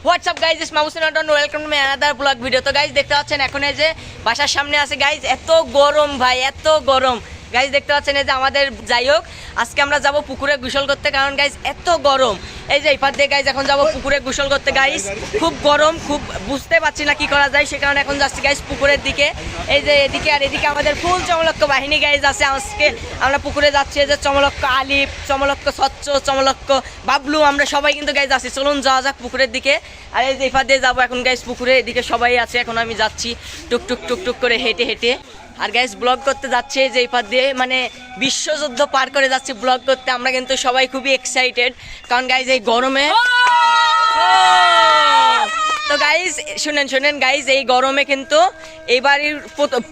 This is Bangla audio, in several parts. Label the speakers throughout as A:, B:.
A: WhatsApp guys, it's Mahmud Norton, welcome to my another blog video. তো গাইজ দেখতে পাচ্ছেন এখন এই যে বাসার সামনে আছে গাইজ, এত গরম ভাই, এত গরম গাইজ। দেখতে পাচ্ছেন এই যে আমাদের, যাই হোক আজকে আমরা যাব পুকুরে গোসল করতে, কারণ গাইজ এত গরম। এই যে এপার দিয়ে গাইজ এখন যাব পুকুরে গোসল করতে গাইজ, খুব গরম, খুব বুঝতে পারছি না কি করা যায়, সে কারণে এখন যাচ্ছি গাইজ পুকুরের দিকে। এই যে এদিকে আর এদিকে আমাদের ফুল চমলক্ষ বাহিনী গাইজ আছে। আজকে আমরা পুকুরে যাচ্ছি, এই যে চমলক্ষ আলিফ, চমলক্ষ স্বচ্ছ, চমলক্ষ বাবলু, আমরা সবাই কিন্তু গাইজ আছি। চলুন যাওয়া যাক পুকুরের দিকে। আর এই যে এপার দিয়ে যাবো এখন গাইজ পুকুরে, এদিকে সবাই আছে, এখন আমি যাচ্ছি টুকটুক টুকটুক করে হেঁটে হেঁটে। আর গাইজ ব্লগ করতে যাচ্ছে যে এপার দিয়ে, মানে বিশ্বযুদ্ধ পার করে যাচ্ছি ব্লগ করতে। আমরা কিন্তু সবাই খুবই এক্সাইটেড, কারণ গাইজ এই গরমে, তো গাইজ শুনেন গাইজ, এই গরমে কিন্তু এইবারই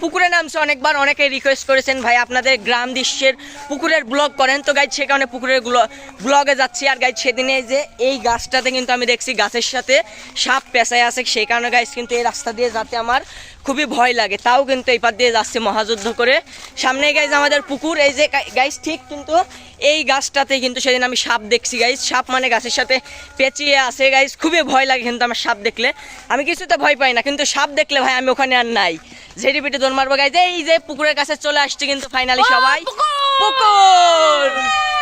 A: পুকুরে নামছে অনেকবার, অনেকে রিকোয়েস্ট করেছেন ভাই আপনাদের গ্রাম দৃশ্যের পুকুরের ব্লগ করেন, তো গাইজ সে কারণে পুকুরের ব্লগে যাচ্ছি। আর গাইজ সেদিনে যে এই গাছটাতে কিন্তু আমি দেখছি গাছের সাথে সাপ পেঁচায় আছে, সেই কারণে গাইজ কিন্তু এই রাস্তা দিয়ে যাতে আমার খুবই ভয় লাগে, তাও কিন্তু এই পার দিয়ে যাচ্ছে মহাযুদ্ধ করে। সামনে গাইজ আমাদের পুকুর, এই যে গাইজ ঠিক কিন্তু এই গাছটাতে কিন্তু সেদিন আমি সাপ দেখছি গাইজ। সাপ মানে গাছের সাথে পেঁচিয়ে আছে গাইজ, খুবই ভয় লাগে কিন্তু আমার সাপ দেখলে। আমি কিছুতে ভয় পাই না, কিন্তু সাপ দেখলে ভাই আমি ওখানে আর নাই, ঝেড়ি পিটে দৌড় মারবো গাইজ। এই যে পুকুরের কাছে চলে আসছে কিন্তু ফাইনালি সবাই, পুকুর।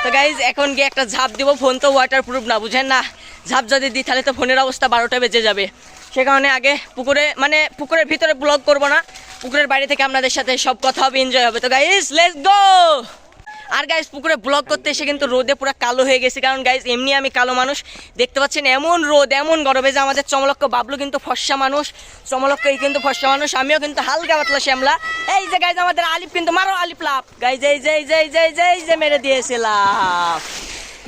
A: তো গাইজ এখন গিয়ে একটা ঝাঁপ দিব, ফোন তো ওয়াটার প্রুফ না, বুঝেন না, ঝাঁপ যদি দিই তাহলে তো ফোনের অবস্থা 12টা বেজে যাবে। সে কারণে আগে পুকুরে, মানে পুকুরের ভিতরে ব্লগ করব না, পুকুরের বাইরে থেকে আপনাদের সাথে সব কথা হবে, এনজয় হবে। তো গাইজ লেটস গো। আর গাইজ পুকুরে ব্লগ করতে এসে কিন্তু রোদে পুরো কালো হয়ে গেছে, কারণ গাইজ এমনি আমি কালো মানুষ, দেখতে পাচ্ছেন এমন রোদ, এমন গরমে। যে আমাদের চমলক্ষ বাবলু কিন্তু ফর্সা মানুষ, চমলক্ষই কিন্তু ফর্সা মানুষ, আমিও কিন্তু হালকা পাতলা শ্যামলা। এই যে গাইজ আমাদের আলিফ কিন্তু, মারো আলিফ লাভ গাইজ, এই যে এই যে এই যে এই যে এই যে মেরে দিয়েছিলাম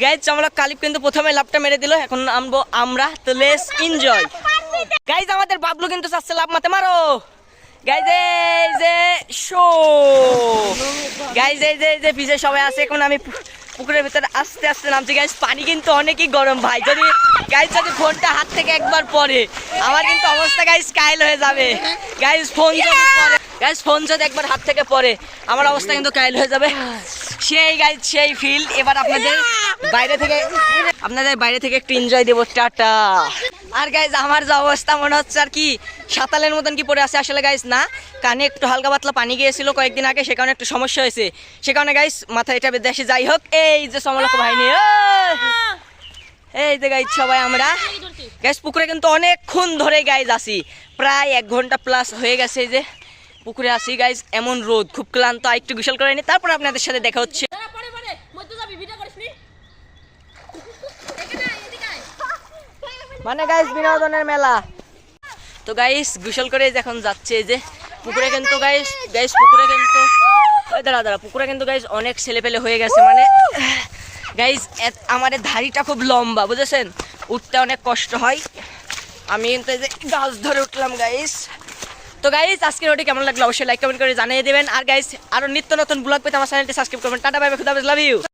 A: গাইজ। চমলক্ষ আলিফ কিন্তু প্রথমে লাভটা মেরে দিল, এখন আনবো আমরা, তো লেটস এনজয়। গাইজ আমাদের বাবলু কিন্তু চাচ্ছে লাভ মারতে, মারো গাইজ। এই যে শো গাইজ, এই যে পিছে সবাই আছে, এখন আমি পুকুরের ভিতরে আস্তে আস্তে নামছি গাইজ। পানি কিন্তু অনেকই গরম ভাই, যদি গাইজ যদি ফোনটা হাত থেকে একবার পড়ে আমার কিন্তু অবস্থা গাইজ কাইল হয়ে যাবে গাইজ। ফোন যদি পড়ে গাইজ, ফোন যদি একবার হাত থেকে পড়ে আমার অবস্থা কিন্তু কাইল হয়ে যাবে। সেই গাইজ সেই ফিল। এবার আপনাদের বাইরে থেকে একটু এনজয় দেবো, টাটা। আর গাইজ আমার যে অবস্থা মনে হচ্ছে আর কি সাতালের মতন কি পড়ে আছে, আসলে গাইজ না, কানে একটু হালকা পাতলা পানি গিয়েছিল কয়েকদিন আগে, সে কারণে একটু সমস্যা হয়েছে, সে কারণে গাইজ মাথায় এটা বেঁধে আসে। যাই হোক, এই যে চমলক্ষ বাহিনী, এই যে গাইজ সবাই আমরা গাইজ পুকুরে কিন্তু অনেকক্ষণ ধরে গাইজ আসি, প্রায় 1 ঘন্টা প্লাস হয়ে গেছে যে পুকুরে আসি গাইজ। এমন রোদ, খুব ক্লান্ত, আর একটু গোসল করে নি, তারপর আপনাদের সাথে দেখা হচ্ছে। মানে গাইজ বিনোদনের মেলা। তো গাইজ গোসল করে যখন যাচ্ছে যে পুকুরে কিন্তু গাইজ পুকুরে কিন্তু দাঁড়া পুকুরে কিন্তু গাইজ অনেক ছেলেপেলে হয়ে গেছে, মানে গাইজ আমাদের ধাড়িটা খুব লম্বা, বুঝেছেন, উঠতে অনেক কষ্ট হয়। আমি কিন্তু এই যে গাছ ধরে উঠলাম গাইজ। তো গাইজ আজকের ওটি কেমন লাগলো অবশ্যই লাইক কমেন্ট করে জানিয়ে দেবেন। আর গাইজ আরো নিত্য নতুন ব্লগ পেতে আমার চ্যানেলটি সাবস্ক্রাইব করবেন। টাটা বাই বাই, খুদা হাফেজ, লাভ ইউ।